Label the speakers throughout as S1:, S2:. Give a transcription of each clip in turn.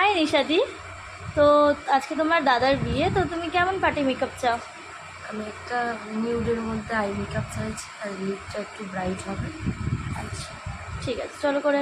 S1: High নিশাদি। তো আজকে তোমার দাদার বিয়ে, তো তুমি কেমন পার্টি মেকআপ চাও?
S2: আমি একটা নিউডের মধ্যে আই মেকআপ চাইছি, আর লিপটা একটু ব্রাইট হবে।
S1: আচ্ছা ঠিক আছে, চলো করে।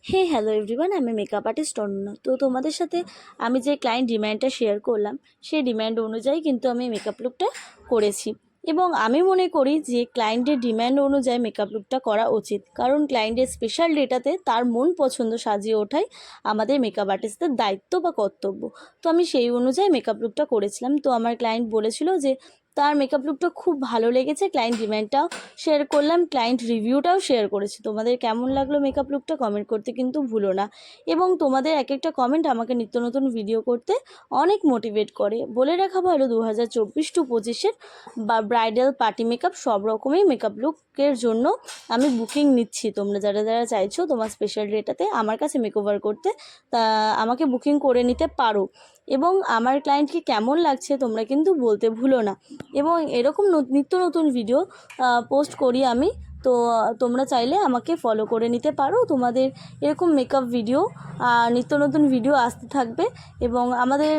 S1: হে হ্যালো এভরিওয়ান, আমি মেকআপ আর্টিস্ট অনন্যা। তো তোমাদের সাথে আমি যে ক্লায়েন্ট ডিম্যান্ডটা শেয়ার করলাম, সেই ডিম্যান্ড অনুযায়ী কিন্তু আমি মেকআপ লুকটা করেছি। এবং আমি মনে করি যে ক্লায়েন্টের ডিম্যান্ড অনুযায়ী মেকআপ লুকটা করা উচিত, কারণ ক্লায়েন্টের স্পেশাল ডেটাতে তার মন পছন্দ সাজিয়ে ওঠাই আমাদের মেকআপ আর্টিস্টদের দায়িত্ব বা কর্তব্য। তো আমি সেই অনুযায়ী মেকআপ লুকটা করেছিলাম। তো আমার ক্লায়েন্ট বলেছিল যে তার মেকআপ লুকটা খুব ভালো লেগেছে। ক্লায়েন্ট ডিম্যান্ডটাও শেয়ার করলাম, ক্লায়েন্ট রিভিউটাও শেয়ার করেছি। তোমাদের কেমন লাগলো মেকআপ লুকটা কমেন্ট করতে কিন্তু ভুলো না। এবং তোমাদের এক একটা কমেন্ট আমাকে নিত্য নতুন ভিডিও করতে অনেক মোটিভেট করে। বলে রাখা ভালো, 2024 টু 25-এর বা ব্রাইডাল পার্টি মেকআপ সব রকমই মেকআপ লুকের জন্য আমি বুকিং নিচ্ছি। তোমরা যারা যারা চাইছো তোমার স্পেশাল ডেটাতে আমার কাছে মেকওভার করতে, তা আমাকে বুকিং করে নিতে পারো। এবং আমার ক্লায়েন্টকে কেমন লাগছে তোমরা কিন্তু বলতে ভুলো না। এবং এরকম নিত্য নতুন ভিডিও পোস্ট করি আমি। তো তোমরা চাইলে আমাকে ফলো করে নিতে পারো। তোমাদের এরকম মেকআপ ভিডিও নিত্য নতুন ভিডিও আসতে থাকবে। এবং আমাদের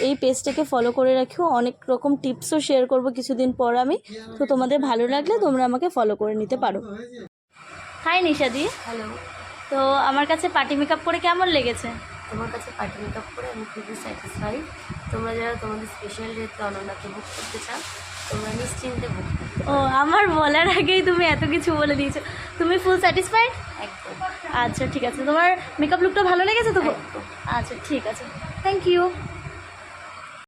S1: এই পেজটাকে ফলো করে রাখিও, অনেক রকম টিপসও শেয়ার করব কিছুদিন পর আমি। তো তোমাদের ভালো লাগলে তোমরা আমাকে ফলো করে নিতে পারো। হাই নিশাদি।
S2: হ্যালো,
S1: তো আমার কাছে পার্টি মেকআপ করে কেমন লেগেছে?
S2: তোমার কাছে পার্টি মেকআপ করে আমি খুবই স্যাটিসফাইড। তোমরা যারা তোমাদের স্পেশাল ডেতে অনন্যাকে বুক করতে চাও, তোমরা নিশ্চিন্তে বুক করতে
S1: ও, আমার বলার আগেই তুমি এত কিছু বলে দিয়েছো। তুমি ফুল স্যাটিসফাইড?
S2: একদম।
S1: আচ্ছা ঠিক আছে, তোমার মেকআপ লুকটা ভালো লেগেছে তো?
S2: একদম।
S1: আচ্ছা ঠিক আছে, থ্যাংক ইউ।